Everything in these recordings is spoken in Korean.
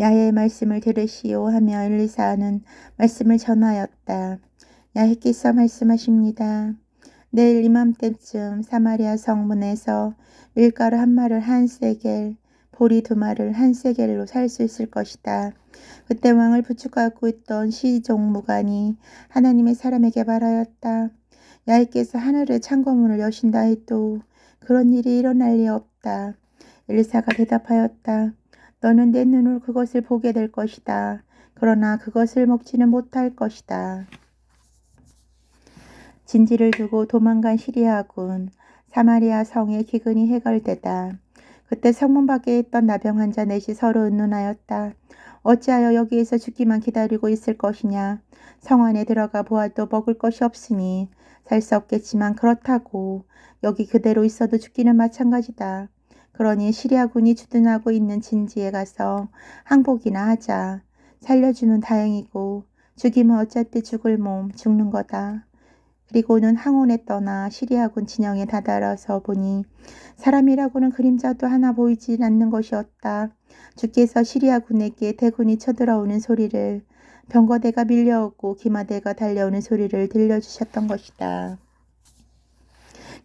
야훼의 말씀을 들으시오 하며 엘리사는 말씀을 전하였다. 야훼께서 말씀하십니다. 내일 이맘때쯤 사마리아 성문에서 밀가루 한 마를 한 세겔, 보리 두 마를 한 세겔로 살 수 있을 것이다. 그때 왕을 부축하고 있던 시종무관이 하나님의 사람에게 말하였다. 야훼께서 하늘의 창고문을 여신다 해도 그런 일이 일어날 리 없다. 엘리사가 대답하였다. 너는 내 눈으로 그것을 보게 될 것이다. 그러나 그것을 먹지는 못할 것이다. 진지를 두고 도망간 시리아군. 사마리아 성의 기근이 해결되다. 그때 성문 밖에 있던 나병 환자 넷이 서로 의논하였다. 어찌하여 여기에서 죽기만 기다리고 있을 것이냐. 성 안에 들어가 보아도 먹을 것이 없으니 살 수 없겠지만 그렇다고 여기 그대로 있어도 죽기는 마찬가지다. 그러니 시리아군이 주둔하고 있는 진지에 가서 항복이나 하자. 살려주면 다행이고 죽이면 어차피 죽을 몸 죽는 거다. 그리고는 항온에 떠나 시리아군 진영에 다다라서 보니 사람이라고는 그림자도 하나 보이지 않는 것이었다. 주께서 시리아군에게 대군이 쳐들어오는 소리를, 병거대가 밀려오고 기마대가 달려오는 소리를 들려주셨던 것이다.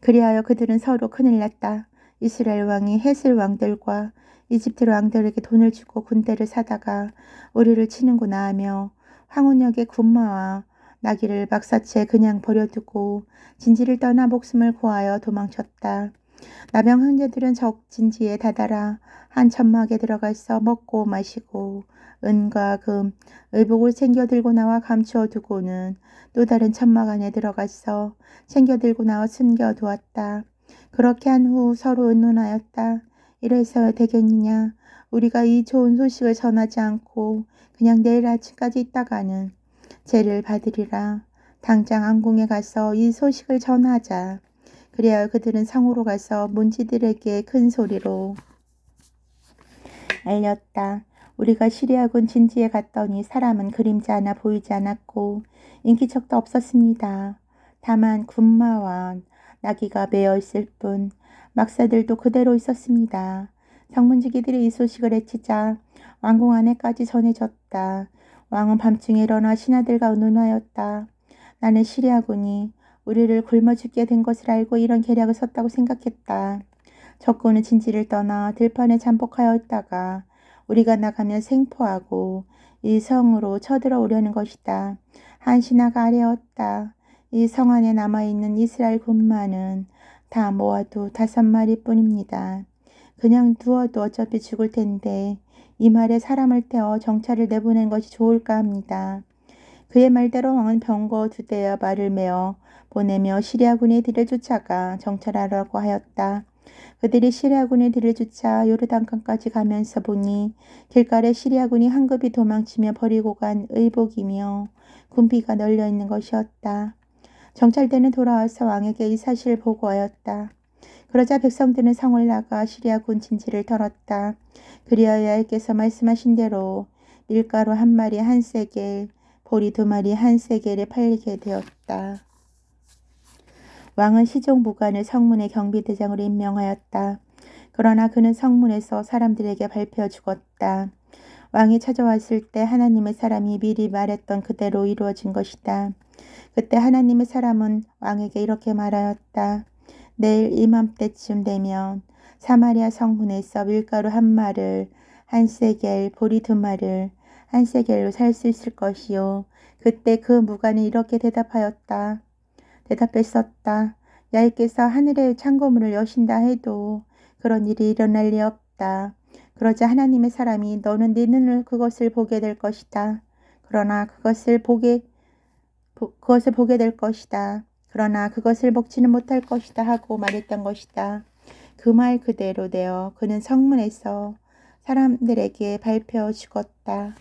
그리하여 그들은 서로 큰일 났다. 이스라엘 왕이 헷을 왕들과 이집트 왕들에게 돈을 주고 군대를 사다가 우리를 치는구나 하며 황혼역의 군마와 나귀를 막사채 그냥 버려두고 진지를 떠나 목숨을 구하여 도망쳤다. 나병 형제들은 적 진지에 다다라 한 천막에 들어가서 먹고 마시고 은과 금, 의복을 챙겨 들고 나와 감추어 두고는 또 다른 천막 안에 들어가서 챙겨 들고 나와 숨겨 두었다. 그렇게 한 후 서로 의논하였다. 이래서 되겠느냐. 우리가 이 좋은 소식을 전하지 않고 그냥 내일 아침까지 있다가는 죄를 받으리라. 당장 왕궁에 가서 이 소식을 전하자. 그래야 그들은 성으로 가서 문지들에게 큰 소리로 알렸다. 우리가 시리아군 진지에 갔더니 사람은 그림자 하나 보이지 않았고 인기척도 없었습니다. 다만 군마와 나귀가 매어 있을 뿐 막사들도 그대로 있었습니다. 성문지기들이 이 소식을 해치자 왕궁 안에까지 전해졌다. 왕은 밤중에 일어나 신하들과 의논하였다. 나는 시리아군이 우리를 굶어 죽게 된 것을 알고 이런 계략을 썼다고 생각했다. 적군은 진지를 떠나 들판에 잠복하였다가 우리가 나가면 생포하고 이 성으로 쳐들어오려는 것이다. 한 신하가 아뢰었다. 이 성 안에 남아있는 이스라엘 군마는 다 모아도 5마리뿐입니다. 그냥 두어도 어차피 죽을 텐데 이 말에 사람을 태워 정찰을 내보낸 것이 좋을까 합니다. 그의 말대로 왕은 병거 2대와 말을 메어 보내며 시리아군의 뒤를 쫓아가 정찰하라고 하였다. 그들이 시리아군의 뒤를 쫓아 요르단강까지 가면서 보니 길가에 시리아군이 한급히 도망치며 버리고 간 의복이며 군비가 널려 있는 것이었다. 정찰대는 돌아와서 왕에게 이 사실을 보고하였다. 그러자 백성들은 성을 나가 시리아군 진지를 털었다. 그리하여 야훼께서 말씀하신 대로 밀가루 한 마리 한 세겔, 보리 2마리 한 세겔에 팔리게 되었다. 왕은 시종무관을 성문의 경비대장으로 임명하였다. 그러나 그는 성문에서 사람들에게 발표해 죽었다. 왕이 찾아왔을 때 하나님의 사람이 미리 말했던 그대로 이루어진 것이다. 그때 하나님의 사람은 왕에게 이렇게 말하였다. 내일 이맘때쯤 되면 사마리아 성문에서 밀가루 한 마를 한 세겔, 보리 2마를 한 세겔로 살 수 있을 것이요. 그때 그 무관이 이렇게 대답했었다. 야훼께서 하늘의 창고문을 여신다 해도 그런 일이 일어날 리 없다. 그러자 하나님의 사람이 너는 네 눈으로 그것을 보게 될 것이다. 그러나 그것을 보게 될 것이다. 그러나 그것을 먹지는 못할 것이다 하고 말했던 것이다. 그 말 그대로 되어 그는 성문에서 사람들에게 발표 죽었다.